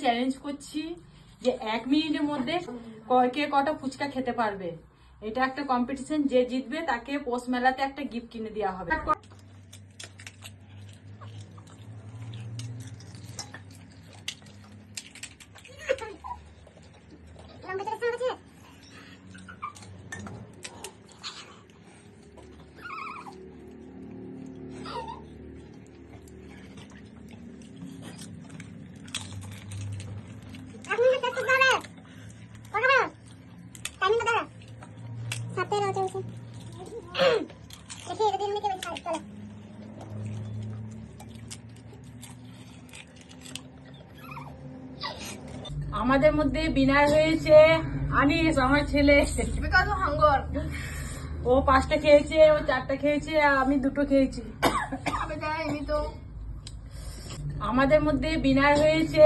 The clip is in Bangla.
চ্যালেঞ্জ করছি যে 1 মিনিটের মধ্যে কে কটা ফুচকা খেতে পারবে। এটা একটা কম্পিটিশন, যে জিতবে তাকে পৌষ মেলাতে একটা গিফট কিনে দেওয়া হবে। আমাদের মধ্যে বিনার হয়েছে আনিস, আমার ছেলে। ও 5টা খেয়েছে, ও 4টা খেয়েছে, আর আমি 2টো খেয়েছি। আমাদের মধ্যে বিনার হয়েছে